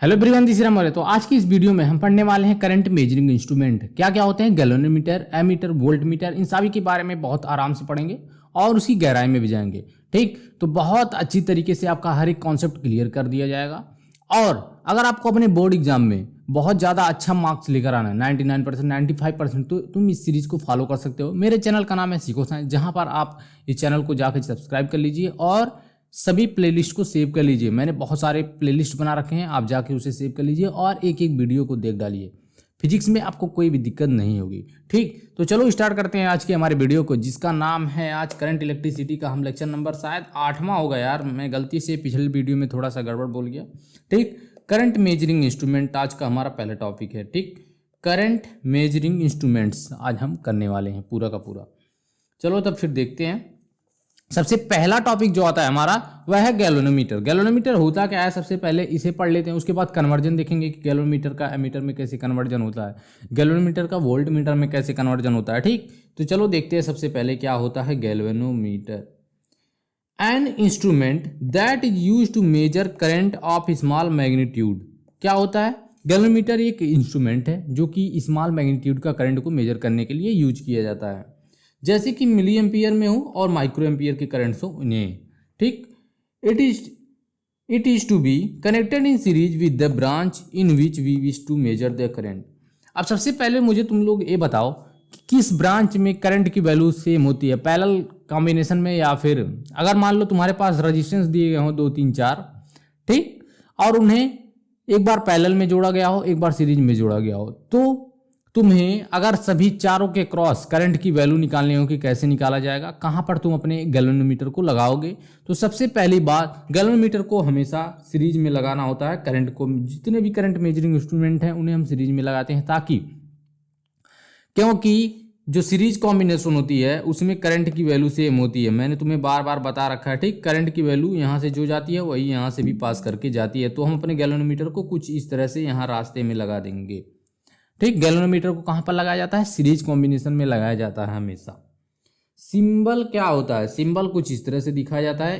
Hello everyone, this is अमर। तो आज की इस वीडियो में हम पढ़ने वाले हैं करंट मेजरिंग इंस्ट्रूमेंट क्या क्या होते हैं, गैलोनोमीटर, एमीटर, वोल्टमीटर, इन सभी के बारे में बहुत आराम से पढ़ेंगे और उसकी गहराई में भी जाएंगे। ठीक, तो बहुत अच्छी तरीके से आपका हर एक कॉन्सेप्ट क्लियर कर दिया जाएगा। और अगर आपको अपने बोर्ड एग्जाम में बहुत ज़्यादा अच्छा मार्क्स लेकर आना है, 99%, 95%, तो तुम इस सीरीज को फॉलो कर सकते हो। मेरे चैनल का नाम है सीखो साइंस, जहाँ पर आप इस चैनल को जाकर सब्सक्राइब कर लीजिए और सभी प्लेलिस्ट को सेव कर लीजिए। मैंने बहुत सारे प्लेलिस्ट बना रखे हैं, आप जाके उसे सेव कर लीजिए और एक एक वीडियो को देख डालिए। फिजिक्स में आपको कोई भी दिक्कत नहीं होगी। ठीक, तो चलो स्टार्ट करते हैं आज के हमारे वीडियो को, जिसका नाम है आज करंट इलेक्ट्रिसिटी का। हम लेक्चर नंबर शायद 8वां होगा यार, मैं गलती से पिछले वीडियो में थोड़ा सा गड़बड़ बोल गया। ठीक, करंट मेजरिंग इंस्ट्रूमेंट आज का हमारा पहला टॉपिक है। ठीक, करंट मेजरिंग इंस्ट्रूमेंट्स आज हम करने वाले हैं पूरा का पूरा। चलो तब फिर देखते हैं। सबसे पहला टॉपिक जो आता है हमारा वह है गैलोनोमीटर। गैलोनोमीटर होता क्या है, सबसे पहले इसे पढ़ लेते हैं, उसके बाद कन्वर्जन देखेंगे कि गैलोनोमीटर का एमीटर में कैसे कन्वर्जन होता है, गैलोनोमीटर का वोल्टमीटर में कैसे कन्वर्जन होता है। ठीक, तो चलो देखते हैं सबसे पहले क्या होता है galvanometer. An instrument that is use to measure current of small magnitude. क्या होता है, गैलोनोमीटर एक इंस्ट्रूमेंट है जो कि स्मॉल मैग्नीट्यूड का करंट को मेजर करने के लिए यूज किया जाता है, जैसे कि मिली एम्पियर में हो और माइक्रो एम्पियर के करंट्स हो उन्हें। ठीक, it is to be connected in series with the branch in which we wish to measure the current. अब सबसे पहले मुझे तुम लोग ये बताओ कि किस ब्रांच में करंट की वैल्यू सेम होती है, पैरेलल कॉम्बिनेशन में, या फिर अगर मान लो तुम्हारे पास रजिस्टेंस दिए गए हो 2, 3, 4, ठीक, और उन्हें एक बार पैरेलल में जोड़ा गया हो, एक बार सीरीज में जोड़ा गया हो, तो तुम्हें अगर सभी चारों के क्रॉस करंट की वैल्यू निकालनी हो कि कैसे निकाला जाएगा, कहाँ पर तुम अपने गैलोनोमीटर को लगाओगे। तो सबसे पहली बात, गैलोनोमीटर को हमेशा सीरीज में लगाना होता है। करंट को, जितने भी करंट मेजरिंग इंस्ट्रूमेंट हैं उन्हें हम सीरीज में लगाते हैं, ताकि, क्योंकि जो सीरीज कॉम्बिनेशन होती है उसमें करंट की वैल्यू सेम होती है। मैंने तुम्हें बार बार बता रखा है। ठीक, करंट की वैल्यू यहाँ से जो जाती है वही यहाँ से भी पास करके जाती है। तो हम अपने गैलोनोमीटर को कुछ इस तरह से यहाँ रास्ते में लगा देंगे। ठीक, गैलोनोमीटर को कहाँ पर लगाया जाता है, सीरीज कॉम्बिनेशन में लगाया जाता है हमेशा। सिंबल क्या होता है, सिंबल कुछ इस तरह से दिखाया जाता है,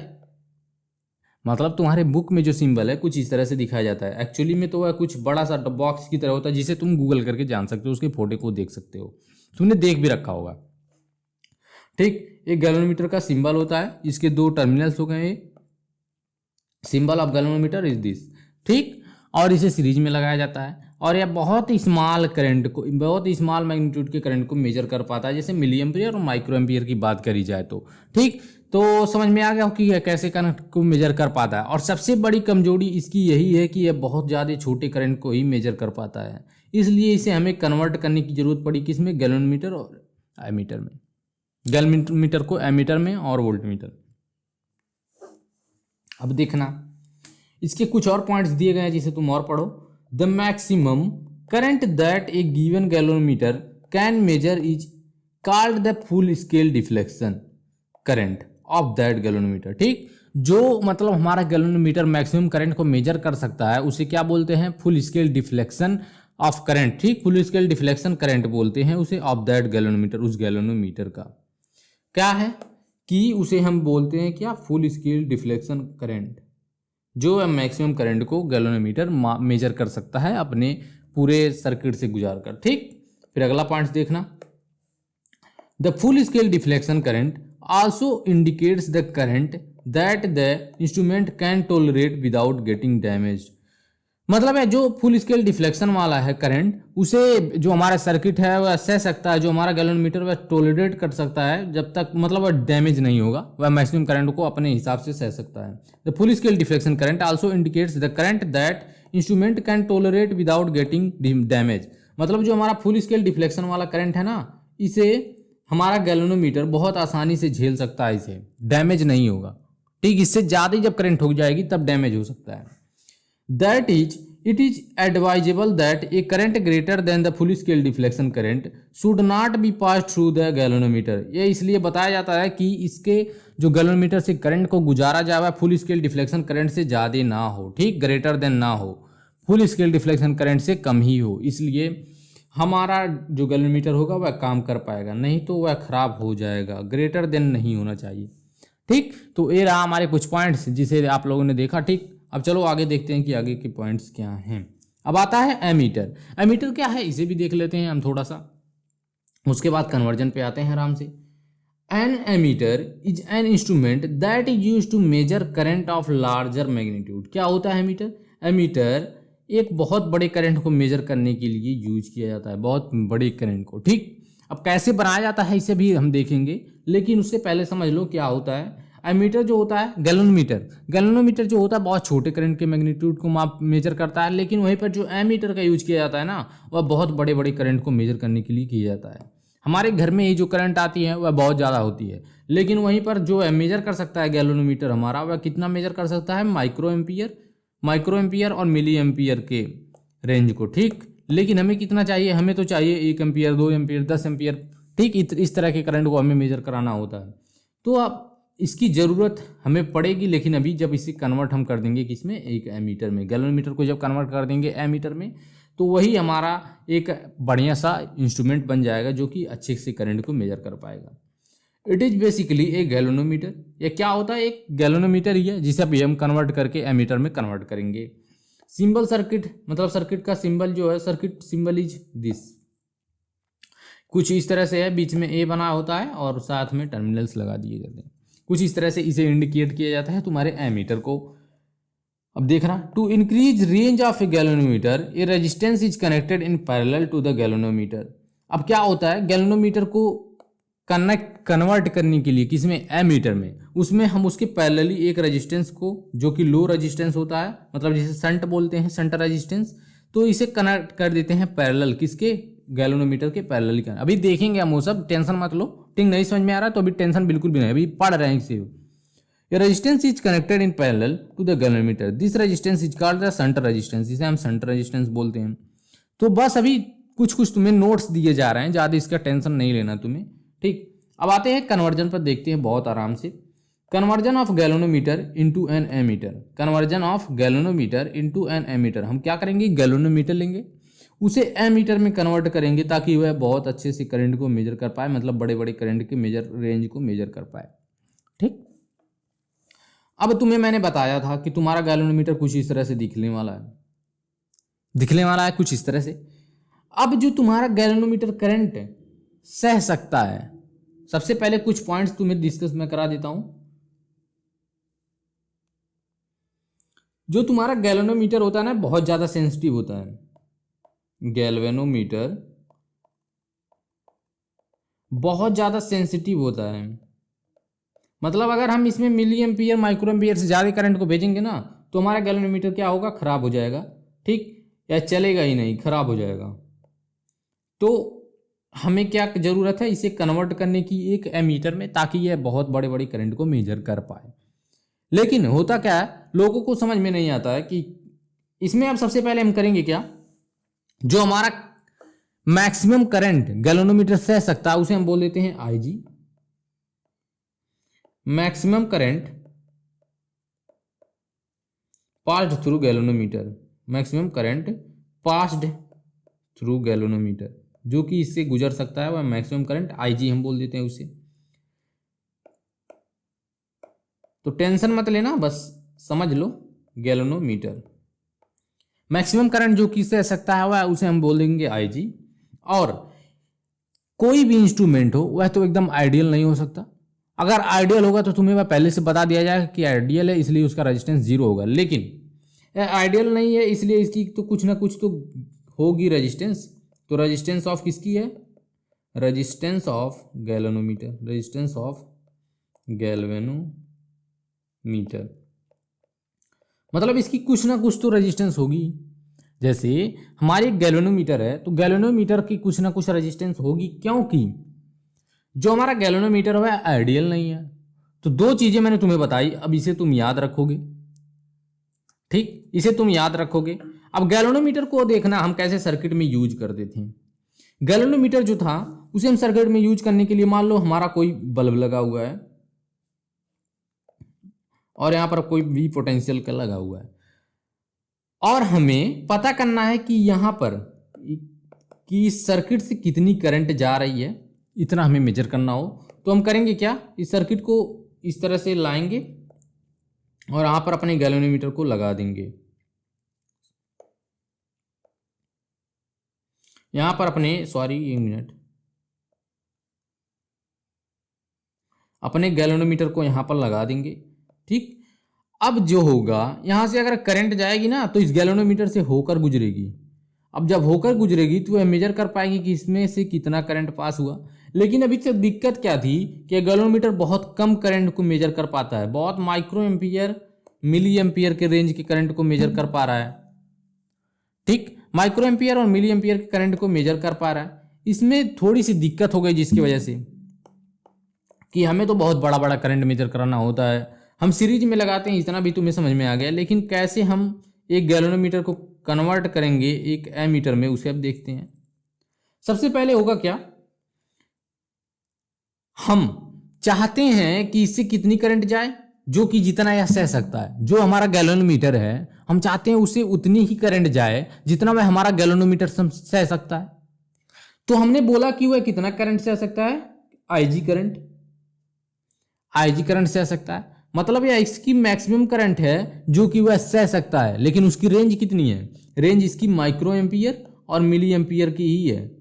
मतलब तुम्हारे बुक में जो सिंबल है कुछ इस तरह से दिखाया जाता है। एक्चुअली में तो वह कुछ बड़ा सा बॉक्स की तरह होता है, जिसे तुम गूगल करके जान सकते हो, उसके फोटो को देख सकते हो, तुमने देख भी रखा होगा। ठीक, एक गैलोनोमीटर का सिंबल होता है, इसके 2 टर्मिनल्स हो गए, symbol of galvanometer is this. ठीक, और इसे सीरीज में लगाया जाता है और यह बहुत स्मॉल करंट को, बहुत स्मॉल मैग्नीट्यूड के करंट को मेजर कर पाता है, जैसे मिली एम्पियर और माइक्रो एम्पियर की बात करी जाए तो। ठीक, तो समझ में आ गया हो कि यह कैसे करंट को मेजर कर पाता है। और सबसे बड़ी कमजोरी इसकी यही है कि यह बहुत ज़्यादा छोटे करंट को ही मेजर कर पाता है, इसलिए इसे हमें कन्वर्ट करने की जरूरत पड़ी, किसमें, गैलोनोमीटर और एमीटर में। गैलोनोमीटर को एमीटर में और वोल्टमीटर। अब देखना, इसके कुछ और पॉइंट्स दिए गए हैं जिसे तुम और पढ़ो। The maximum current that A given galvanometer can measure is called the full scale deflection current of that galvanometer. ठीक, जो मतलब हमारा गैलोनोमीटर मैक्सिमम करंट को मेजर कर सकता है उसे क्या बोलते हैं, full scale deflection of current. ठीक, फुल स्केल डिफ्लेक्शन करंट बोलते हैं उसे, ऑफ दैट गैलोनोमीटर, उस गैलोनोमीटर का क्या है कि उसे हम बोलते हैं क्या, फुल स्केल डिफ्लेक्शन करंट, जो मैक्सिमम करंट को गैलोनोमीटर मेजर कर सकता है अपने पूरे सर्किट से गुजार कर। ठीक, फिर अगला पॉइंट देखना, the full scale deflection current also indicates the current that the instrument can tolerate without getting damage. मतलब है जो फुल स्केल डिफ्लेक्शन वाला है करंट, उसे जो हमारा सर्किट है वह सह सकता है, जो हमारा गैलोनोमीटर वह टॉलरेट कर सकता है, जब तक मतलब वह डैमेज नहीं होगा, वह मैक्सिमम करंट को अपने हिसाब से सह सकता है। The full scale deflection current also indicates the current that instrument can tolerate without getting damage. मतलब जो हमारा फुल स्केल डिफ्लेक्शन वाला करंट है ना, इसे हमारा गैलोनोमीटर बहुत आसानी से झेल सकता है, इसे डैमेज नहीं होगा। ठीक, इससे ज़्यादा जब करंट हो जाएगी तब डैमेज हो सकता है। That is, it is advisable that a current greater than the full scale deflection current should not be passed through the galvanometer। ये इसलिए बताया जाता है कि इसके जो गैलोनोमीटर से करंट को गुजारा जाए वह फुल स्केल डिफ्लेक्शन करंट से ज़्यादा ना हो। ठीक, ग्रेटर देन ना हो, फुल स्केल डिफ्लेक्शन करंट से कम ही हो, इसलिए हमारा जो गैलोनोमीटर होगा वह काम कर पाएगा, नहीं तो वह खराब हो जाएगा। ग्रेटर देन नहीं होना चाहिए। ठीक, तो ये रहा हमारे कुछ पॉइंट्स जिसे आप लोगों ने देखा। ठीक, अब चलो आगे देखते हैं कि आगे के पॉइंट्स क्या हैं। अब आता है एमीटर। एमीटर क्या है इसे भी देख लेते हैं हम थोड़ा सा, उसके बाद कन्वर्जन पे आते हैं आराम से। An ammeter is an instrument that is use to measure current of larger magnitude. क्या होता है एमीटर? एमीटर एक बहुत बड़े करंट को मेजर करने के लिए यूज किया जाता है, बहुत बड़े करंट को। ठीक, अब कैसे बनाया जाता है इसे भी हम देखेंगे, लेकिन उससे पहले समझ लो क्या होता है। एमीटर जो होता है, गैलोनोमीटर, गैलोनोमीटर जो होता है बहुत छोटे करंट के मैग्नीट्यूड को माप मेजर करता है, लेकिन वहीं पर जो एमीटर का यूज किया जाता है ना, वह बहुत बड़े बड़े करंट को मेजर करने के लिए किया जाता है। हमारे घर में ही जो करंट आती है वह बहुत ज़्यादा होती है, लेकिन वहीं पर जो मेजर कर सकता है गैलोनोमीटर हमारा, वह कितना मेजर कर सकता है? माइक्रो एम्पियर और मिली एम्पियर के रेंज को। ठीक, लेकिन हमें कितना चाहिए? हमें तो चाहिए 1 एम्पियर, 2 एम्पियर, 10 एम्पियर। ठीक, इस तरह के करंट को हमें मेजर कराना होता है। तो अब इसकी ज़रूरत हमें पड़ेगी, लेकिन अभी जब इसे कन्वर्ट हम कर देंगे किसमें? एक एमीटर में। गैलोनोमीटर को जब कन्वर्ट कर देंगे एमीटर में, तो वही हमारा एक बढ़िया सा इंस्ट्रूमेंट बन जाएगा जो कि अच्छे से करंट को मेजर कर पाएगा। It is basically A galvanometer. ये क्या होता है? एक गैलोनोमीटर ही है जिसे अभी हम कन्वर्ट करके एमीटर में कन्वर्ट करेंगे। सिंबल सर्किट, मतलब सर्किट का सिंबल जो है, सर्किट सिंबल इज दिस। कुछ इस तरह से है, बीच में ए बना होता है और साथ में टर्मिनल्स लगा दिए जाते हैं। कुछ इस तरह से इसे इंडिकेट किया जाता है तुम्हारे एमीटर को। अब देखना, to increase range of a galvanometer a resistance is connected in parallel to the galvanometer. अब क्या होता है, गैलोनोमीटर को कन्वर्ट करने के लिए किसमें? एमीटर में, उसमें हम उसके पैरेलली एक रेजिस्टेंस को, जो कि लो रेजिस्टेंस होता है, मतलब जिसे शंट बोलते हैं, शंट रेजिस्टेंस, तो इसे कनेक्ट कर देते हैं पैरेलल, किसके? गैलोनोमीटर के पैरेलली। अभी देखेंगे हम वो सब, टेंशन मत लो। ठीक, नहीं समझ में आ रहा तो अभी टेंशन बिल्कुल भी नहीं, अभी पढ़ रहे हैं इसे। Resistance is connected in parallel to the galvanometer, this resistance is called the shunt resistance, इसे हम शंट रेजिस्टेंस बोलते हैं। तो बस अभी कुछ कुछ तुम्हें नोट्स दिए जा रहे हैं, ज़्यादा इसका टेंशन नहीं लेना तुम्हें। ठीक, अब आते हैं कन्वर्जन पर, देखते हैं बहुत आराम से। Conversion of galvanometer into an ammeter. Conversion of galvanometer into an ammeter. हम क्या करेंगे? गैलोनोमीटर लेंगे, उसे एमीटर में कन्वर्ट करेंगे ताकि वह बहुत अच्छे से करंट को मेजर कर पाए, मतलब बड़े बड़े करंट के मेजर रेंज को मेजर कर पाए। ठीक, अब तुम्हें मैंने बताया था कि तुम्हारा गैलोनोमीटर कुछ इस तरह से दिखने वाला है कुछ इस तरह से। अब जो तुम्हारा गैलोनोमीटर करंट सह सकता है, सबसे पहले कुछ पॉइंट्स तुम्हें डिस्कस मैं करा देता हूं। जो तुम्हारा गैल्वेनोमीटर होता है ना, बहुत ज़्यादा सेंसिटिव होता है। गैल्वेनोमीटर बहुत ज़्यादा सेंसिटिव होता है, मतलब अगर हम इसमें मिली एम्पियर माइक्रो एम्पियर से ज़्यादा करंट को भेजेंगे ना, तो हमारा गैल्वेनोमीटर क्या होगा? खराब हो जाएगा। ठीक, या चलेगा ही नहीं, खराब हो जाएगा। तो हमें क्या ज़रूरत है? इसे कन्वर्ट करने की एक एमीटर में, ताकि यह बहुत बड़े बड़े करंट को मेजर कर पाए। लेकिन होता क्या है, लोगों को समझ में नहीं आता है कि इसमें अब सबसे पहले हम करेंगे क्या, जो हमारा मैक्सिमम करंट गैल्वेनोमीटर सह सकता है उसे हम बोल देते हैं IG, maximum current passed through galvanometer, maximum current passed through galvanometer, जो कि इससे गुजर सकता है वह मैक्सिमम करंट आईजी हम बोल देते हैं उसे। तो टेंशन मत लेना, बस समझ लो गैल्वेनोमीटर। मैक्सिमम करंट जो कि सह सकता है वह उसे हम बोल देंगे आईजी। और कोई भी इंस्ट्रूमेंट हो वह तो एकदम आइडियल नहीं हो सकता। अगर आइडियल होगा तो तुम्हें वह पहले से बता दिया जाएगा कि आइडियल है, इसलिए उसका रेजिस्टेंस 0 होगा। लेकिन आइडियल नहीं है, इसलिए इसकी तो कुछ ना कुछ तो होगी रेजिस्टेंस। तो रेजिस्टेंस ऑफ किसकी है? Resistance of galvanometer, resistance of galvanometer, मतलब इसकी कुछ ना कुछ तो रेजिस्टेंस होगी। जैसे हमारी गैल्वेनोमीटर है, तो गैल्वेनोमीटर की कुछ ना कुछ रेजिस्टेंस होगी, क्योंकि जो हमारा गैल्वेनोमीटर है वह आइडियल नहीं है। तो दो चीजें मैंने तुम्हें बताई, अब इसे तुम याद रखोगे। ठीक, इसे तुम याद रखोगे। अब गैल्वेनोमीटर को देखना हम कैसे सर्किट में यूज करते थे। गैल्वेनोमीटर जो था उसे हम सर्किट में यूज करने के लिए, मान लो हमारा कोई बल्ब लगा हुआ है और यहां पर कोई भी पोटेंशियल का लगा हुआ है, और हमें पता करना है कि यहां पर कि इस सर्किट से कितनी करंट जा रही है, इतना हमें मेजर करना हो। तो हम करेंगे क्या, इस सर्किट को इस तरह से लाएंगे, और यहाँ पर अपने गैलोरीमीटर को लगा देंगे। यहाँ पर अपने एक मिनट, अपने गैलोरीमीटर को यहाँ पर लगा देंगे। ठीक, अब जो होगा यहाँ से अगर करंट जाएगी ना तो इस गैलोरीमीटर से होकर गुजरेगी। अब जब होकर गुजरेगी तो वह मेजर कर पाएगी कि इसमें से कितना करंट पास हुआ। लेकिन अभी तक दिक्कत क्या थी कि गैलोरीमीटर बहुत कम करंट को मेजर कर पाता है, बहुत माइक्रो एम्पियर मिली एम्पियर के रेंज के करंट को मेजर कर पा रहा है। ठीक, माइक्रो एम्पियर और मिली एम्पियर के करंट को मेजर कर पा रहा है। इसमें थोड़ी सी दिक्कत हो गई जिसकी वजह से कि हमें तो बहुत बड़ा बड़ा करंट मेजर कराना होता है, हम सीरीज में लगाते हैं, इतना भी तुम्हें समझ में आ गया। लेकिन कैसे हम एक गैलोरीमीटर को कन्वर्ट करेंगे एक एमीटर में, उसे अब देखते हैं। सबसे पहले होगा क्या, हम चाहते हैं कि इससे कितनी करंट जाए, जो कि जितना यह सह सकता है। जो हमारा गैलोरीमीटर है हम चाहते हैं उसे उतनी ही करंट जाए जितना वह हमारा गैलोरीमीटर सह सकता है। तो हमने बोला कि वह कितना करंट सह सकता है, आईजी करंट सह सकता है। मतलब यह इसकी मैक्सिमम करंट है जो कि वह सह सकता है। लेकिन उसकी रेंज कितनी है, रेंज इसकी माइक्रो एम्पियर और मिली एम्पियर की ही है।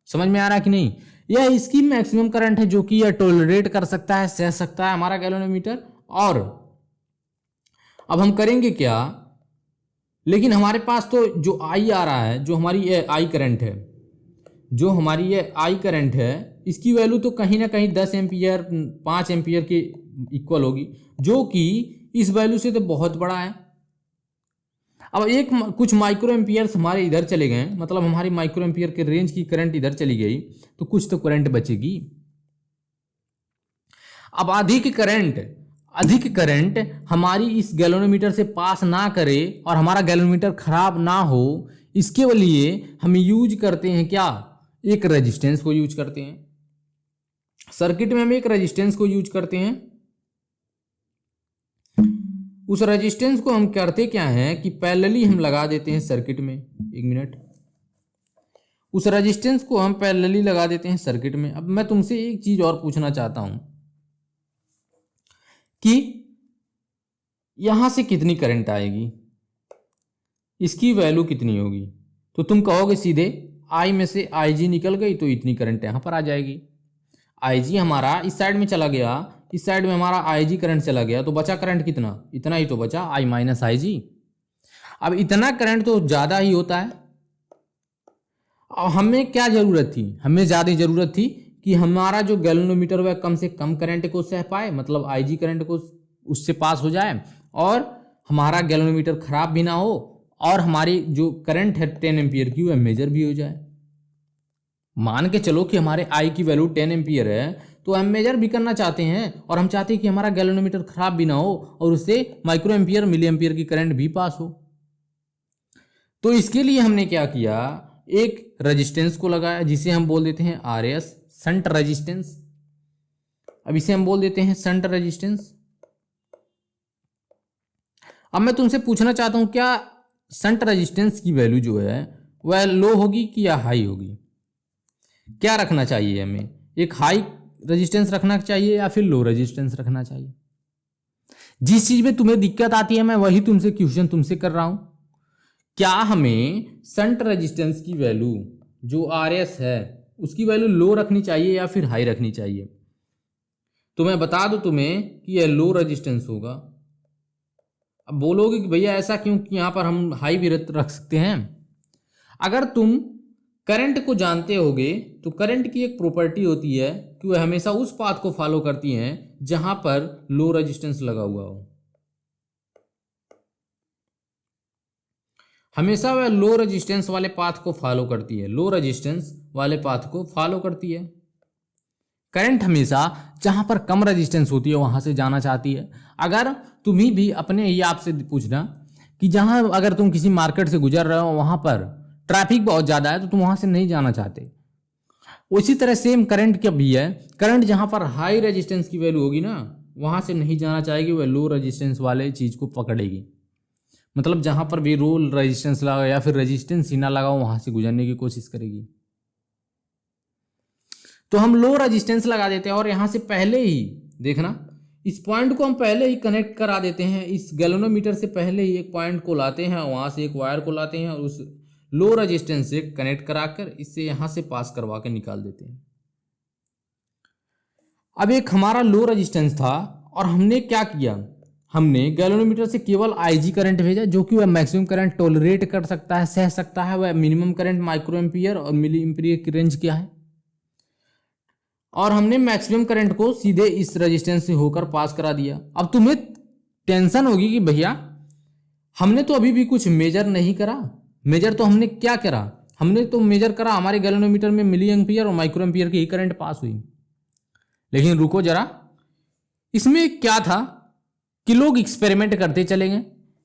समझ में आ रहा है कि नहीं? यह इसकी मैक्सिमम करंट है जो कि यह टॉलरेट कर सकता है, सह सकता है हमारा गैलोरीमीटर। और अब हम करेंगे क्या, लेकिन हमारे पास तो जो आई आ रहा है, जो हमारी ये आई करंट है, जो हमारी ये आई करंट है, इसकी वैल्यू तो कहीं ना कहीं 10 एम्पियर 5 एम्पियर के इक्वल होगी, जो कि इस वैल्यू से तो बहुत बड़ा है। अब कुछ माइक्रो एम्पियर्स हमारे इधर चले गए, मतलब हमारी माइक्रो एम्पियर के रेंज की करंट इधर चली गई, तो कुछ तो करंट बचेगी। अब अधिक करंट हमारी इस गैलोरीमीटर से पास ना करे और हमारा गैलोरीमीटर खराब ना हो, इसके लिए हम यूज करते हैं क्या, एक रेजिस्टेंस को यूज करते हैं। सर्किट में हम एक रेजिस्टेंस को यूज करते हैं। उस रेजिस्टेंस को हम करते क्या है कि पैरेलली हम लगा देते हैं सर्किट में। एक मिनट, उस रेजिस्टेंस को हम पैरेलली लगा देते हैं सर्किट में। अब मैं तुमसे एक चीज और पूछना चाहता हूं कि यहां से कितनी करंट आएगी, इसकी वैल्यू कितनी होगी। तो तुम कहोगे सीधे आई में से आई जी निकल गई तो इतनी करंट यहां पर आ जाएगी। आई जी हमारा इस साइड में चला गया, इस साइड में हमारा आई जी करंट चला गया, तो बचा करंट कितना, इतना ही तो बचा, आई माइनस आई जी। अब इतना करंट तो ज्यादा ही होता है। अब हमें क्या जरूरत थी, हमें ज्यादा जरूरत थी कि हमारा जो गैलोरीमीटर वह कम से कम करंट को सह पाए, मतलब आई जी करंट को उससे पास हो जाए, और हमारा गैलोरीमीटर खराब भी ना हो, और हमारी जो करंट है 10 एम्पियर की वह मेजर भी हो जाए। मान के चलो कि हमारे आई की वैल्यू 10 एम्पियर है, तो हम मेजर भी करना चाहते हैं, और हम चाहते हैं कि हमारा गैलोरीमीटर खराब भी ना हो और उससे माइक्रो एम्पियर मिली एम्पियर की करंट भी पास हो। तो इसके लिए हमने क्या किया, एक रेजिस्टेंस को लगाया जिसे हम बोल देते हैं आर एस, शंट रेजिस्टेंस। अब इसे हम बोल देते हैं शंट रेजिस्टेंस। अब मैं तुमसे पूछना चाहता हूं, क्या शंट रेजिस्टेंस की वैल्यू जो है वह लो होगी कि या हाई होगी? क्या रखना चाहिए हमें, एक हाई रेजिस्टेंस रखना चाहिए या फिर लो रेजिस्टेंस रखना चाहिए? जिस चीज में तुम्हें दिक्कत आती है मैं वही तुमसे क्वेश्चन तुमसे कर रहा हूं। क्या हमें शंट रेजिस्टेंस की वैल्यू जो आर एस है उसकी वैल्यू लो रखनी चाहिए या फिर हाई रखनी चाहिए? तो मैं बता दूं तुम्हें कि यह लो रेजिस्टेंस होगा। अब बोलोगे कि भैया ऐसा क्यों, कि यहां पर हम हाई भी रख सकते हैं। अगर तुम करंट को जानते होगे तो करंट की एक प्रॉपर्टी होती है कि वह हमेशा उस पाथ को फॉलो करती है जहां पर लो रेजिस्टेंस लगा हुआ हो। हमेशा वह लो रेजिस्टेंस वाले पाथ को फॉलो करती है, लो रेजिस्टेंस वाले पाथ को फॉलो करती है। करंट हमेशा जहां पर कम रेजिस्टेंस होती है वहां से जाना चाहती है। अगर तुम्ही भी अपने ही आप से पूछना कि जहां अगर तुम किसी मार्केट से गुजर रहे हो वहां पर ट्रैफिक बहुत ज्यादा है तो तुम वहां से नहीं जाना चाहते। उसी तरह सेम करंट का भी है, करंट जहां पर हाई रेजिस्टेंस की वैल्यू होगी ना वहां से नहीं जाना चाहेगी, वह लो रेजिस्टेंस वाले चीज को पकड़ेगी। मतलब जहां पर भी लो रेजिस्टेंस लगा या फिर रेजिस्टेंस ही ना लगा वहां से गुजरने की कोशिश करेगी। तो हम लो रेजिस्टेंस लगा देते हैं, और यहां से पहले ही देखना इस पॉइंट को हम पहले ही कनेक्ट करा देते हैं, इस गैल्वेनोमीटर से पहले ही एक पॉइंट को लाते हैं, वहां से एक वायर को लाते हैं और उस लो रेजिस्टेंस से कनेक्ट कराकर इससे यहां से पास करवा के निकाल देते हैं। अब एक हमारा लो रेजिस्टेंस था और हमने क्या किया, हमने गैल्वेनोमीटर से केवल आईजी करंट भेजा, जो कि वह मैक्सिमम करंट टॉलरेट कर सकता है, सह सकता है। वह मिनिमम करंट माइक्रो एम्पियर और मिली एम्पियर की रेंज क्या है, और हमने मैक्सिमम करंट को सीधे इस रेजिस्टेंस से होकर पास करा दिया। अब तुम्हें टेंशन होगी कि भैया हमने तो अभी भी कुछ मेजर नहीं करा। मेजर तो हमने क्या करा, हमने तो मेजर करा हमारे गैल्वेनोमीटर में मिली एम्पियर और माइक्रो एम्पियर की ही करंट पास हुई। लेकिन रुको जरा, इसमें क्या था कि लोग एक्सपेरिमेंट करते चले गए,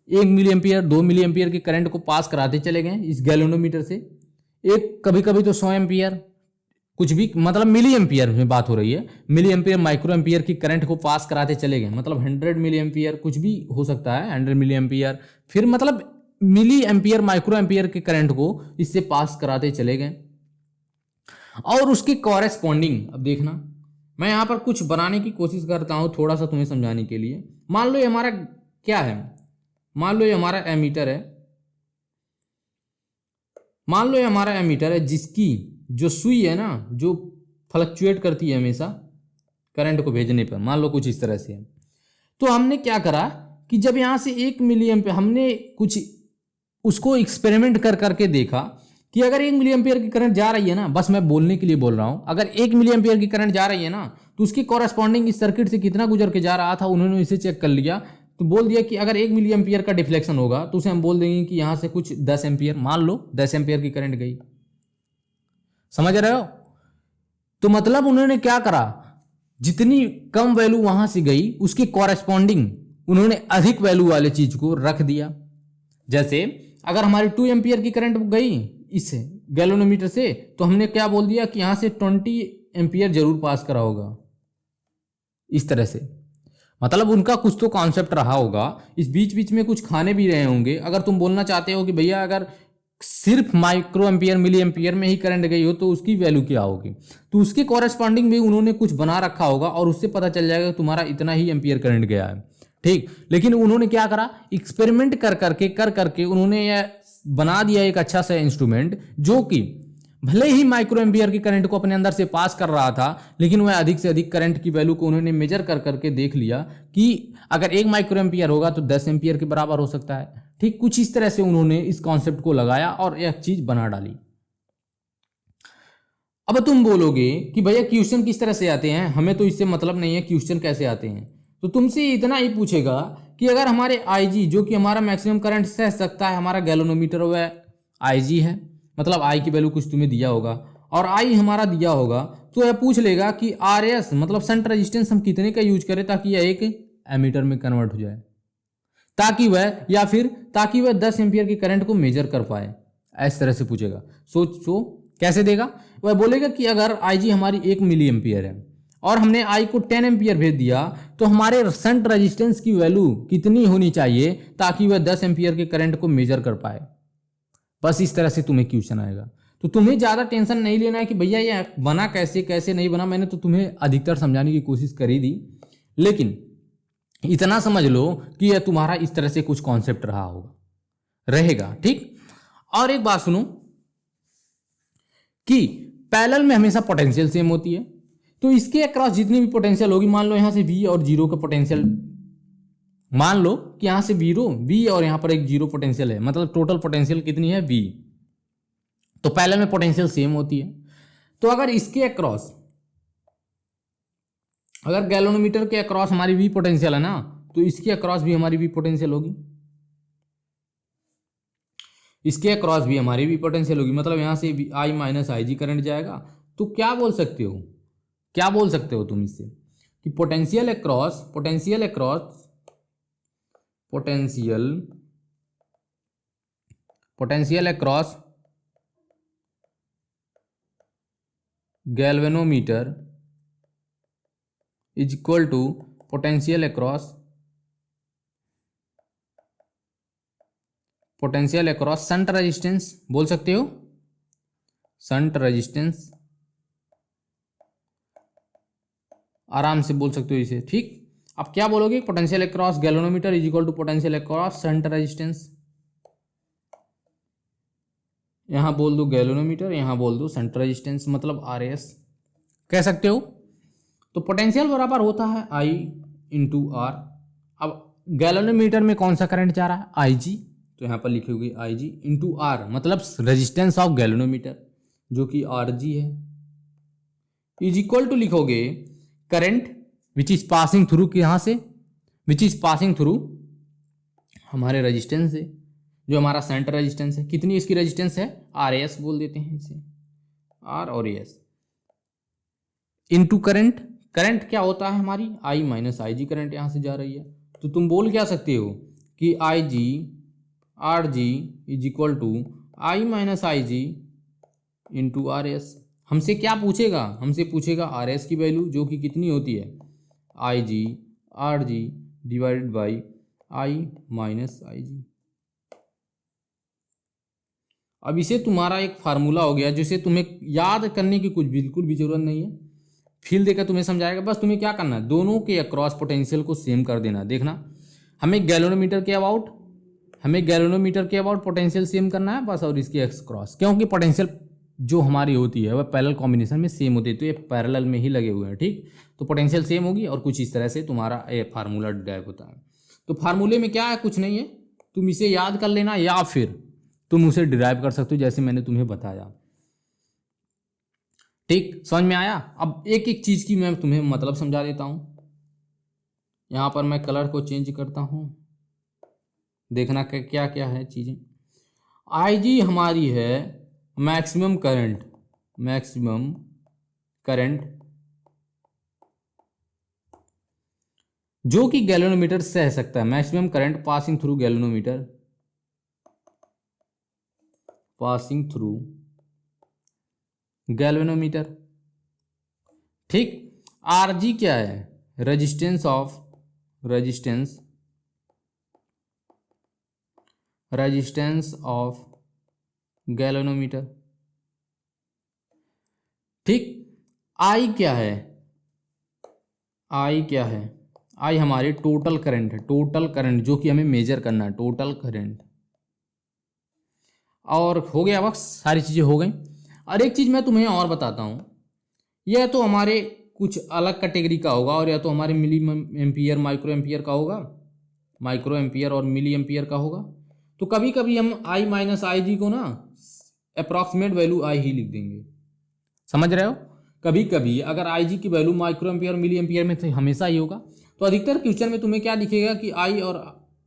1 मिली एम्पियर 2 मिली एम्पियर के करंट को पास कराते चले गए इस गैल्वेनोमीटर से। एक कभी कभी तो 100 एम्पियर, कुछ भी, मतलब मिली एम्पियर में बात हो रही है, मिली एम्पियर माइक्रो एम्पियर की करंट को पास कराते चले गए, मतलब 100 मिली एम्पियर, कुछ भी हो सकता है, 100 मिली एम्पियर, फिर मतलब मिली एम्पियर माइक्रो एम्पियर के करंट को इससे पास कराते चले गए। और उसके कॉरेस्पॉन्डिंग, अब देखना मैं यहां पर कुछ बनाने की कोशिश करता हूं थोड़ा सा तुम्हें समझाने के लिए। मान लो ये हमारा क्या है, मान लो ये हमारा एमीटर है, मान लो ये हमारा एमीटर है जिसकी जो सुई है ना, जो फ्लक्चुएट करती है हमेशा करंट को भेजने पर, मान लो कुछ इस तरह से है। तो हमने क्या करा कि जब यहां से 1 मिली एम्पियर, हमने कुछ उसको एक्सपेरिमेंट कर करके देखा कि अगर 1 मिली एम्पियर की करंट जा रही है ना, बस मैं बोलने के लिए बोल रहा हूं, अगर 1 मिली एम्पियर की करंट जा रही है ना तो उसके कॉरेस्पॉन्डिंग इस सर्किट से कितना गुजर के जा रहा था, उन्होंने इसे चेक कर लिया। तो बोल दिया कि अगर 1 मिली एम्पियर का डिफ्लेक्शन होगा तो उसे हम बोल देंगे कि यहां से कुछ 10 एम्पियर, मान लो 10 एम्पियर की करंट गई। समझ रहे हो? तो मतलब उन्होंने क्या करा, जितनी कम वैल्यू वहां से गई उसके कॉरेस्पॉन्डिंग उन्होंने अधिक वैल्यू वाले चीज को रख दिया। जैसे अगर हमारी 2 एम्पियर की करंट गई इस गैल्वेनोमीटर से, तो हमने क्या बोल दिया कि यहां से 20 एम्पियर जरूर पास करा होगा, इस तरह से। मतलब उनका कुछ तो कॉन्सेप्ट रहा होगा, इस बीच बीच में कुछ खाने भी रहे होंगे। अगर तुम बोलना चाहते हो कि भैया अगर सिर्फ माइक्रो एम्पियर मिली एम्पियर में ही करंट गई हो तो उसकी वैल्यू क्या होगी, तो उसके कॉरेस्पॉन्डिंग भी उन्होंने कुछ बना रखा होगा और उससे पता चल जाएगा कि तुम्हारा इतना ही एम्पियर करंट गया है, ठीक। लेकिन उन्होंने क्या करा, एक्सपेरिमेंट कर करके उन्होंने यह बना दिया एक अच्छा सा इंस्ट्रूमेंट, जो कि भले ही माइक्रो एम्पियर की करंट को अपने अंदर से पास कर रहा था, लेकिन वह अधिक से अधिक करंट की वैल्यू को उन्होंने मेजर कर करके देख लिया कि अगर 1 माइक्रो एम्पियर होगा तो 10 एम्पियर के बराबर हो सकता है, ठीक। कुछ इस तरह से उन्होंने इस कॉन्सेप्ट को लगाया और एक चीज बना डाली। अब तुम बोलोगे कि भैया क्वेश्चन किस तरह से आते हैं, हमें तो इससे मतलब नहीं है क्वेश्चन कैसे आते हैं। तो तुमसे इतना ही पूछेगा कि अगर हमारे आईजी, जो कि हमारा मैक्सिमम करंट सह सकता है, हमारा गैल्वेनोमीटर वह आईजी है, मतलब आई की वैल्यू कुछ तुम्हें दिया होगा और आई हमारा दिया होगा, तो यह पूछ लेगा कि आरएस मतलब शंट रेजिस्टेंस हम कितने का यूज करें ताकि यह एक एमीटर में कन्वर्ट हो जाए, ताकि वह 10 एम्पियर की करंट को मेजर कर पाए। इस तरह से पूछेगा। सोचो कैसे देगा, वह बोलेगा कि अगर आईजी हमारी 1 मिली एम्पियर है और हमने आई को 10 एम्पियर भेज दिया, तो हमारे शंट रेजिस्टेंस की वैल्यू कितनी होनी चाहिए ताकि वह 10 एम्पियर के करंट को मेजर कर पाए। बस इस तरह से तुम्हें क्वेश्चन आएगा। तो तुम्हें ज्यादा टेंशन नहीं लेना है कि भैया ये बना कैसे कैसे नहीं बना, मैंने तो तुम्हें अधिकतर समझाने की कोशिश करी दी, लेकिन इतना समझ लो कि यह तुम्हारा इस तरह से कुछ कॉन्सेप्ट रहा होगा, रहेगा, ठीक। और एक बात सुनो कि पैरेलल में हमेशा पोटेंशियल सेम होती है, तो इसके अक्रॉस जितनी भी पोटेंशियल होगी, मान लो यहां से V और 0 का पोटेंशियल, मान लो कि यहां से V और यहां पर एक 0 पोटेंशियल है, मतलब टोटल पोटेंशियल कितनी है V, तो पैरेलल में पोटेंशियल सेम होती है। तो अगर इसके अक्रॉस, अगर गैल्वेनोमीटर के अक्रॉस हमारी V पोटेंशियल है ना, तो इसके अक्रॉस भी हमारी V पोटेंशियल होगी, इसके अक्रॉस भी हमारी V पोटेंशियल होगी, मतलब यहां से I माइनस IG करंट जाएगा। तो क्या बोल सकते हो, क्या बोल सकते हो तुम इससे कि potential across galvanometer is equal to potential across shunt resistance, बोल सकते हो शंट रेजिस्टेंस, आराम से बोल सकते हो इसे, ठीक। अब क्या बोलोगे, potential across galvanometer is equal to potential across shunt resistance. यहां बोल दो गैल्वेनोमीटर, यहां बोल दो शंट रेजिस्टेंस, मतलब RAS कह सकते हो। तो पोटेंशियल बराबर होता है I इंटू आर। अब गैल्वेनोमीटर में कौन सा करंट जा रहा है, IG, तो यहाँ पर लिखी होगी IG इंटू आर, मतलब रेजिस्टेंस ऑफ गैल्वेनोमीटर जो कि RG है, इज इक्वल टू लिखोगे current which is passing through, यहाँ से विच इज पासिंग थ्रू हमारे रेजिस्टेंस से, जो हमारा सेंटर रेजिस्टेंस है। कितनी इसकी रेजिस्टेंस है, RAS बोल देते हैं इसे, R और AS, इनटू करंट। करंट क्या होता है हमारी, I माइनस IG करंट यहाँ से जा रही है। तो तुम बोल क्या सकते हो कि IG RG is equal to I minus IG into RAS। हमसे क्या पूछेगा, हमसे पूछेगा RAS की वैल्यू, जो कि कितनी होती है, IG RG divided by I minus IG। अब इसे तुम्हारा एक फार्मूला हो गया जिसे तुम्हें याद करने की कुछ बिल्कुल भी जरूरत नहीं है, फील देकर तुम्हें समझाएगा। बस तुम्हें क्या करना है, दोनों के अक्रॉस पोटेंशियल को सेम कर देना। देखना, हमें गैल्वेनोमीटर के अबाउट पोटेंशियल सेम करना है बस, और इसके एक्स क्रॉस, क्योंकि पोटेंशियल जो हमारी होती है वह पैरेलल कॉम्बिनेशन में सेम होती है, तो ये पैरेलल में ही लगे हुए हैं, ठीक। तो पोटेंशियल सेम होगी और कुछ इस तरह से तुम्हारा ये फार्मूला डिराइव होता है। तो फार्मूले में क्या है, कुछ नहीं है, तुम इसे याद कर लेना या फिर तुम उसे डिराइव कर सकते हो जैसे मैंने तुम्हें बताया, ठीक। समझ में आया। अब एक एक चीज की मैं तुम्हें मतलब समझा देता हूं। यहां पर मैं कलर को चेंज करता हूं, देखना क्या क्या है चीजें। IG हमारी है मैक्सिमम करंट जो कि गैल्वेनोमीटर सह सकता है, maximum current passing through galvanometer, ठीक। RG क्या है, रेजिस्टेंस ऑफ गैल्वेनोमीटर, ठीक। I क्या है, I हमारे टोटल करंट है, जो कि हमें मेजर करना है, टोटल करंट। और हो गया, बस सारी चीजें हो गई। और एक चीज मैं तुम्हें और बताता हूं, यह तो हमारे कुछ अलग कैटेगरी का होगा, और या तो हमारे मिली एम्पियर माइक्रो एम्पियर का होगा, माइक्रो एम्पियर और मिली एम्पियर का होगा। तो कभी कभी हम I माइनस IG को ना अप्रॉक्सीमेट वैल्यू I ही लिख देंगे, समझ रहे हो। कभी कभी अगर IG की value micro ampere milli ampere में तो हमेशा ही होगा। तो अधिकतर क्वेश्चन में तुम्हें क्या दिखेगा कि I और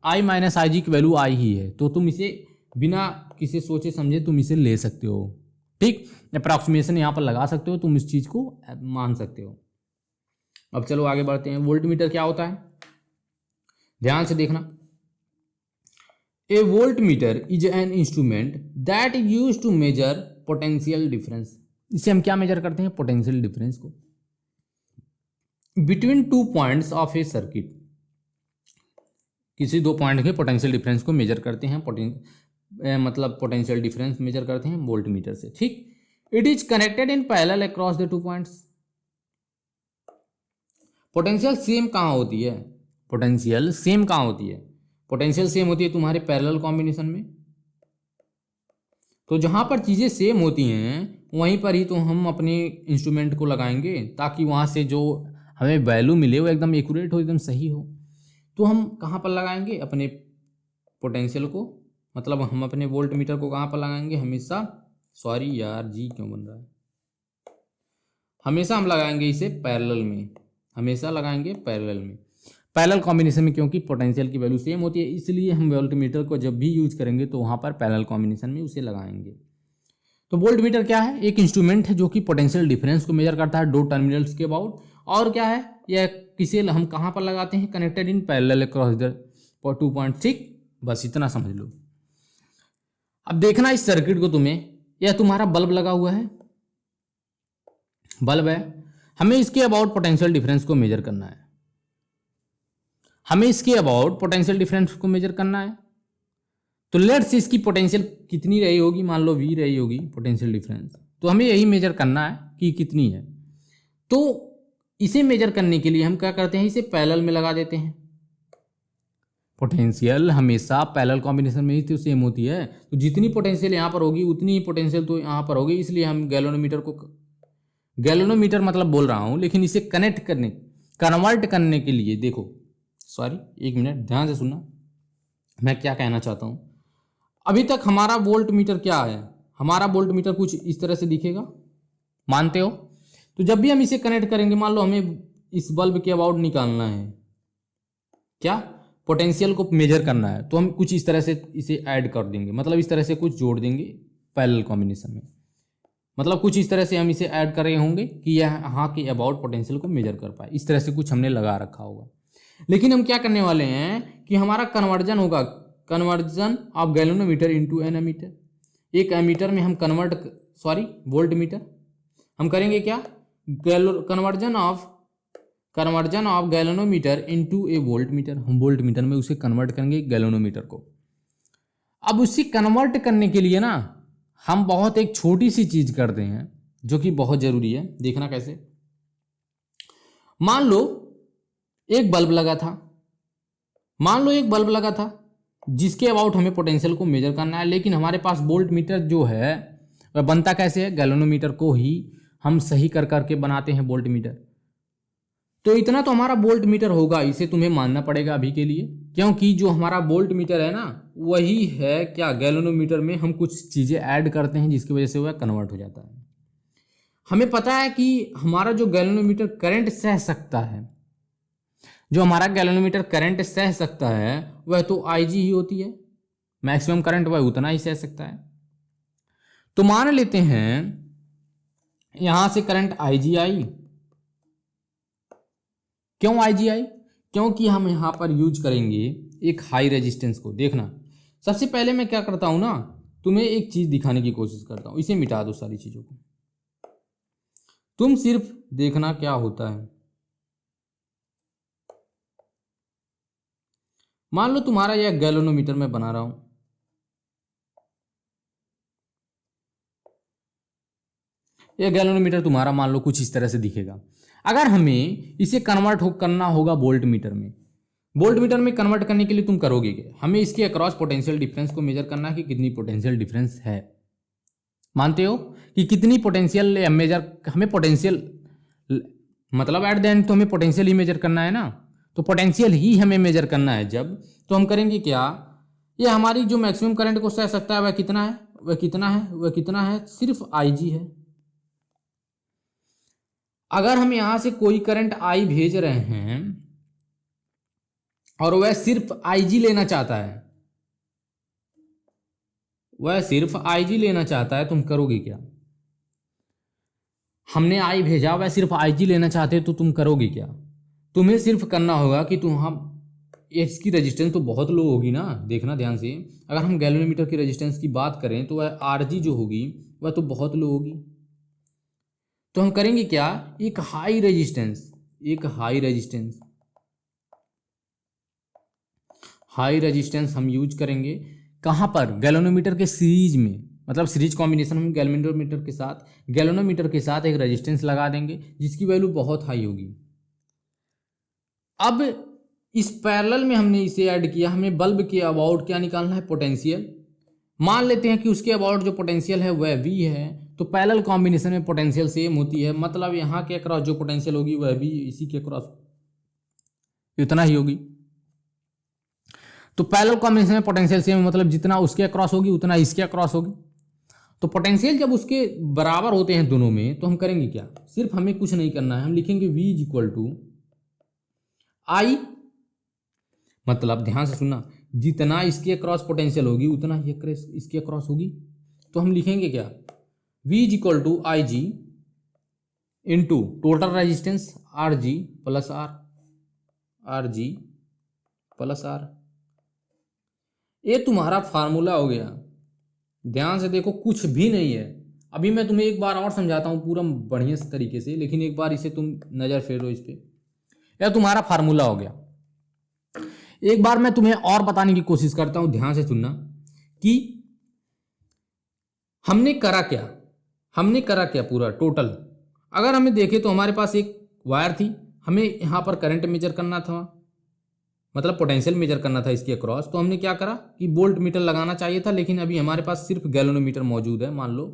I माइनस IG की वैल्यू I ही है, तो तुम इसे बिना किसी सोचे समझे तुम इसे ले सकते हो, ठीक। अप्रॉक्सीमेशन यहाँ पर लगा सकते हो, तुम इस चीज को मान सकते हो। अब चलो आगे बढ़ते हैं। वोल्टमीटर क्या होता है, ध्यान से देखना। A voltmeter is an instrument that is used to measure potential difference. इसे हम क्या मेजर करते हैं, पोटेंशियल डिफरेंस को between two points of a circuit. किसी दो पॉइंट के पोटेंशियल डिफरेंस को मेजर करते हैं, मतलब पोटेंशियल डिफरेंस मेजर करते हैं वोल्टमीटर से, ठीक। It is connected in parallel across the two points. Potential same कहां होती है, पोटेंशियल सेम होती है तुम्हारे पैरेलल कॉम्बिनेशन में। तो जहां पर चीजें सेम होती हैं वहीं पर ही तो हम अपने इंस्ट्रूमेंट को लगाएंगे, ताकि वहां से जो हमें वैल्यू मिले वो एकदम एक्यूरेट हो, एकदम सही हो। तो हम कहां पर लगाएंगे अपने पोटेंशियल को, मतलब हम अपने वोल्टमीटर को कहां पर लगाएंगे, हमेशा, सॉरी यार जी क्यों बन रहा है, हमेशा हम लगाएंगे इसे पैरेलल में, हमेशा लगाएंगे पैरेलल में, पैरेलल कॉम्बिनेशन में, क्योंकि पोटेंशियल की वैल्यू सेम होती है, इसलिए हम वोल्टमीटर को जब भी यूज करेंगे तो वहां पर पैरेलल कॉम्बिनेशन में उसे लगाएंगे। तो वोल्टमीटर क्या है, एक इंस्ट्रूमेंट है जो कि पोटेंशियल डिफरेंस को मेजर करता है दो टर्मिनल्स के अबाउट। और क्या है, यह किसे हम कहां पर लगाते हैं, connected in parallel across the two point, ठीक। बस इतना समझ लो। अब देखना इस सर्किट को तुम्हें, यह तुम्हारा बल्ब लगा हुआ है, बल्ब है, हमें इसके अबाउट पोटेंशियल डिफरेंस को मेजर करना है, तो लेट्स इसकी पोटेंशियल कितनी रही होगी, मान लो V रही होगी पोटेंशियल डिफरेंस, तो हमें यही मेजर करना है कि कितनी है। तो इसे मेजर करने के लिए हम क्या करते हैं, इसे पैरेलल में लगा देते हैं। पोटेंशियल हमेशा पैरेलल कॉम्बिनेशन में ही तो सेम होती है, तो जितनी पोटेंशियल यहाँ पर होगी उतनी ही पोटेंशियल तो यहाँ पर होगी, इसलिए हम गैल्वेनोमीटर को, गैल्वेनोमीटर मतलब बोल रहा हूँ, लेकिन इसे कन्वर्ट करने के लिए देखो, सॉरी एक मिनट ध्यान से सुनना मैं क्या कहना चाहता हूँ। अभी तक हमारा वोल्ट मीटर क्या है, हमारा वोल्ट मीटर कुछ इस तरह से दिखेगा, मानते हो? तो जब भी हम इसे कनेक्ट करेंगे, मान लो हमें इस बल्ब के अबाउट निकालना है, क्या पोटेंशियल को मेजर करना है, तो हम कुछ इस तरह से इसे ऐड कर देंगे, मतलब इस तरह से कुछ जोड़ देंगे पैरेलल कॉम्बिनेशन में, मतलब कुछ इस तरह से हम इसे ऐड कर रहे होंगे कि यह यहाँ के अबाउट पोटेंशियल को मेजर कर पाए, इस तरह से कुछ हमने लगा रखा होगा। लेकिन हम क्या करने वाले हैं कि हमारा कन्वर्जन होगा, conversion of galvanometer into an ammeter. एक एमीटर में हम वोल्ट मीटर हम करेंगे क्या, conversion of galvanometer into a voltmeter, हम वोल्ट मीटर में उसे कन्वर्ट करेंगे गैल्वेनोमीटर को। अब उसे कन्वर्ट करने के लिए ना हम बहुत एक छोटी सी चीज करते हैं जो कि बहुत जरूरी है, देखना कैसे। मान लो एक बल्ब लगा था, जिसके अबाउट हमें पोटेंशियल को मेजर करना है, लेकिन हमारे पास वोल्ट मीटर जो है वह बनता कैसे है, गैल्वेनोमीटर को ही हम सही कर करके बनाते हैं वोल्ट मीटर। तो इतना तो हमारा वोल्ट मीटर होगा, इसे तुम्हें मानना पड़ेगा अभी के लिए, क्योंकि जो हमारा वोल्ट मीटर है ना वही है क्या, गैल्वेनोमीटर में हम कुछ चीज़ें ऐड करते हैं जिसकी वजह से वह कन्वर्ट हो जाता है। हमें पता है कि हमारा जो गैल्वेनोमीटर करंट सह सकता है, जो हमारा गैल्वेनोमीटर करंट सह सकता है वह तो IG ही होती है, मैक्सिमम करंट वह उतना ही सह सकता है। तो मान लेते हैं यहां से करंट IG आई, क्यों IG आई, क्योंकि हम यहां पर यूज करेंगे एक हाई रेजिस्टेंस को। देखना सबसे पहले मैं क्या करता हूं ना, तुम्हें एक चीज दिखाने की कोशिश करता हूं, इसे मिटा दो सारी चीजों को, तुम सिर्फ देखना क्या होता है। मान लो तुम्हारा यह गैल्वेनोमीटर मैं बना रहा हूं, यह गैल्वेनोमीटर तुम्हारा मान लो कुछ इस तरह से दिखेगा। अगर हमें इसे करना होगा वोल्ट मीटर में, वोल्ट मीटर में कन्वर्ट करने के लिए तुम करोगे क्या, हमें इसके अक्रॉस पोटेंशियल डिफरेंस को मेजर करना है कि कितनी पोटेंशियल डिफरेंस है। मानते हो कि कितनी पोटेंशियल मेजर, हमें पोटेंशियल मतलब एट द एंड तो हमें पोटेंशियल ही मेजर करना है ना, तो पोटेंशियल ही हमें मेजर करना है जब, तो हम करेंगे क्या, ये हमारी जो मैक्सिमम करंट को सह सकता है वह कितना है, वह कितना है, सिर्फ IG है। अगर हम यहां से कोई करंट I भेज रहे हैं और वह सिर्फ IG लेना चाहता है, तुम करोगे क्या, हमने I भेजा, वह सिर्फ IG लेना चाहते तो तुम करोगे क्या, तुम्हें सिर्फ करना होगा कि इसकी रेजिस्टेंस तो बहुत लो होगी ना, देखना ध्यान से, अगर हम गैल्वेनोमीटर की रेजिस्टेंस की बात करें तो वह RG जो होगी वह तो बहुत लो होगी। तो हम करेंगे क्या, एक हाई रेजिस्टेंस हम यूज करेंगे, कहां पर, गैल्वेनोमीटर के सीरीज में, मतलब सीरीज कॉम्बिनेशन में गैल्वेनोमीटर के साथ एक रेजिस्टेंस लगा देंगे जिसकी वैल्यू बहुत हाई होगी। अब इस पैरेलल में हमने इसे ऐड किया, हमें बल्ब के अबाउट क्या निकालना है, पोटेंशियल। मान लेते हैं कि उसके अबाउट जो पोटेंशियल है वह V है, तो पैरेलल कॉम्बिनेशन में पोटेंशियल सेम होती है, मतलब यहाँ के अक्रॉस जो पोटेंशियल होगी वह भी इसी के अक्रॉस इतना ही होगी। तो पैरेलल कॉम्बिनेशन में पोटेंशियल सेम, मतलब जितना उसके अक्रॉस होगी उतना इसके अक्रॉस होगी। तो पोटेंशियल जब उसके बराबर होते हैं दोनों में, तो हम करेंगे क्या, सिर्फ हमें कुछ नहीं करना है, हम लिखेंगे V = I, मतलब ध्यान से सुनना, जितना इसके अक्रॉस पोटेंशियल होगी उतना ही इसके अक्रॉस होगी। तो हम लिखेंगे क्या, V = IG into total resistance RG plus R। ये तुम्हारा फार्मूला हो गया। ध्यान से देखो, कुछ भी नहीं है, अभी मैं तुम्हें एक बार और समझाता हूँ पूरा बढ़िया से तरीके से, लेकिन एक बार इसे तुम नजर फेरो इस पे, यह तुम्हारा फार्मूला हो गया। एक बार मैं तुम्हें और बताने की कोशिश करता हूं, ध्यान से सुनना कि हमने करा क्या पूरा टोटल। अगर हमें देखें तो हमारे पास एक वायर थी, हमें यहाँ पर करंट मेजर करना था, मतलब पोटेंशियल मेजर करना था इसके अक्रॉस। तो हमने क्या करा कि वोल्ट मीटर लगाना चाहिए था, लेकिन अभी हमारे पास सिर्फ गैलोनोमीटर मौजूद है मान लो।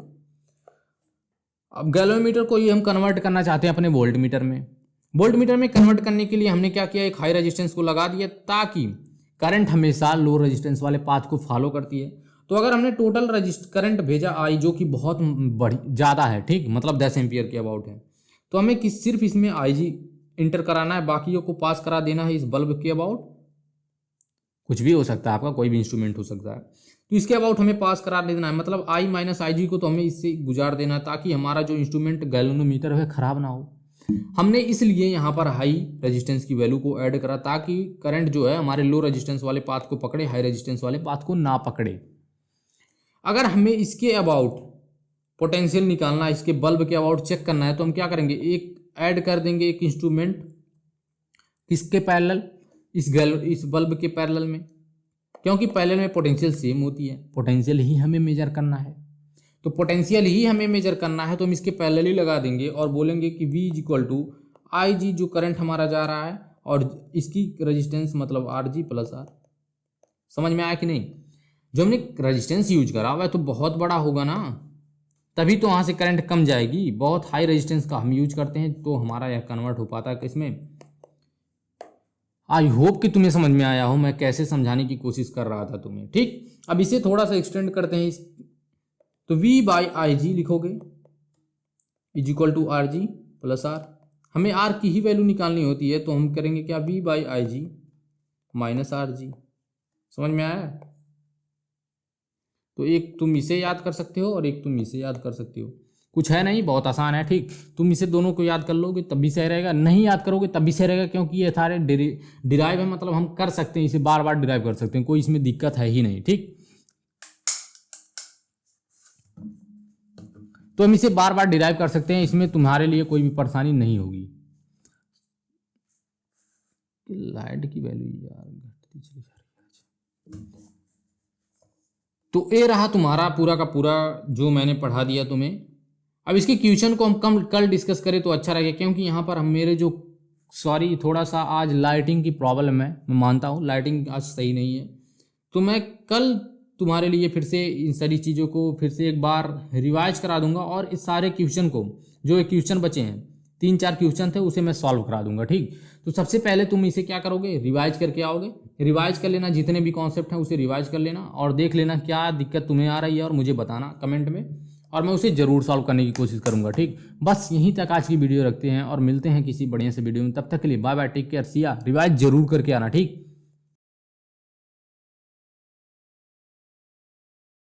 अब गैलोनोमीटर को ये हम कन्वर्ट करना चाहते हैं अपने वोल्ट मीटर में। वोल्ट मीटर में कन्वर्ट करने के लिए हमने क्या किया, एक हाई रेजिस्टेंस को लगा दिया ताकि करंट हमेशा लो रेजिस्टेंस वाले पाथ को फॉलो करती है। तो अगर हमने टोटल करंट भेजा आई जो कि बहुत बड़ी ज़्यादा है, ठीक, मतलब 10 एम्पियर के अबाउट है, तो हमें सिर्फ इसमें आई जी इंटर कराना है, बाकियों को पास करा देना है इस बल्ब के अबाउट। कुछ भी हो सकता है आपका, कोई भी इंस्ट्रूमेंट हो सकता है, तो इसके अबाउट हमें पास करा देना है, मतलब आई माइनस आई जी को तो हमें इससे गुजार देना है ताकि हमारा जो इंस्ट्रूमेंट गैलोनोमीटर है खराब ना हो। हमने इसलिए यहाँ पर हाई रेजिस्टेंस की वैल्यू को ऐड करा ताकि करंट जो है हमारे लो रेजिस्टेंस वाले पाथ को पकड़े, हाई रेजिस्टेंस वाले पाथ को ना पकड़े। अगर हमें इसके अबाउट पोटेंशियल निकालना है, इसके बल्ब के अबाउट चेक करना है, तो हम क्या करेंगे, एक ऐड कर देंगे एक इंस्ट्रूमेंट किसके पैरेलल, इस बल्ब के पैरेलल में, क्योंकि पैरेलल में पोटेंशियल सेम होती है, पोटेंशियल ही हमें मेजर करना है। तो पोटेंशियल ही हमें मेजर करना है तो हम इसके पैरेलल ही लगा देंगे और बोलेंगे कि V इज इक्वल टू आई जी, जो करंट हमारा जा रहा है, और इसकी रेजिस्टेंस मतलब आर जी प्लस आर। समझ में आया कि नहीं? जो हमने रेजिस्टेंस यूज करा हुआ है तो बहुत बड़ा होगा ना, तभी तो वहाँ से करंट कम जाएगी। बहुत हाई रेजिस्टेंस का हम यूज करते हैं तो हमारा यह कन्वर्ट हो पाता है किसमें। आई होप कि तुम्हें समझ में आया हो मैं कैसे समझाने की कोशिश कर रहा था तुम्हें, ठीक। अब इसे थोड़ा सा एक्सटेंड करते हैं तो V बाई आई जी लिखोगे is equal to R G plus R. हमें आर की ही वैल्यू निकालनी होती है तो हम करेंगे क्या, V by I G minus R G. समझ में आया? तो एक तुम इसे याद कर सकते हो और एक तुम इसे याद कर सकते हो, कुछ है नहीं, बहुत आसान है, ठीक। तुम इसे दोनों को याद कर लोगे तब भी सही रहेगा, नहीं याद करोगे तब भी सही रहेगा, क्योंकि ये सारे डिराइव है, मतलब हम कर सकते हैं, इसे बार बार डिराइव कर सकते हैं, कोई इसमें दिक्कत है ही नहीं, ठीक। तो हम इसे बार बार डिराइव कर सकते हैं, इसमें तुम्हारे लिए कोई भी परेशानी नहीं होगी। लाइट की वैल्यू यार घटती चली जा रही है। तो ये रहा तुम्हारा पूरा का पूरा जो मैंने पढ़ा दिया तुम्हें। अब इसके क्वेश्चन को हम कल डिस्कस करें तो अच्छा रहेगा, क्योंकि यहाँ पर हम मेरे जो थोड़ा सा आज लाइटिंग की प्रॉब्लम है, मैं मानता हूँ लाइटिंग आज सही नहीं है, तो मैं कल तुम्हारे लिए फिर से इन सारी चीज़ों को फिर से एक बार रिवाइज करा दूंगा और इस सारे क्वेश्चन को, जो क्वेश्चन बचे हैं 3-4 क्वेश्चन थे, उसे मैं सॉल्व करा दूंगा, ठीक। तो सबसे पहले तुम इसे क्या करोगे, रिवाइज करके आओगे, रिवाइज कर लेना, जितने भी कॉन्सेप्ट हैं उसे रिवाइज कर लेना और देख लेना क्या दिक्कत तुम्हें आ रही है और मुझे बताना कमेंट में, और मैं उसे ज़रूर सॉल्व करने की कोशिश करूंगा, ठीक। बस यहीं तक आज की वीडियो रखते हैं और मिलते हैं किसी बढ़िया से वीडियो में, तब तक के लिए bye bye, take care, see ya. Revise जरूर करके आना, ठीक।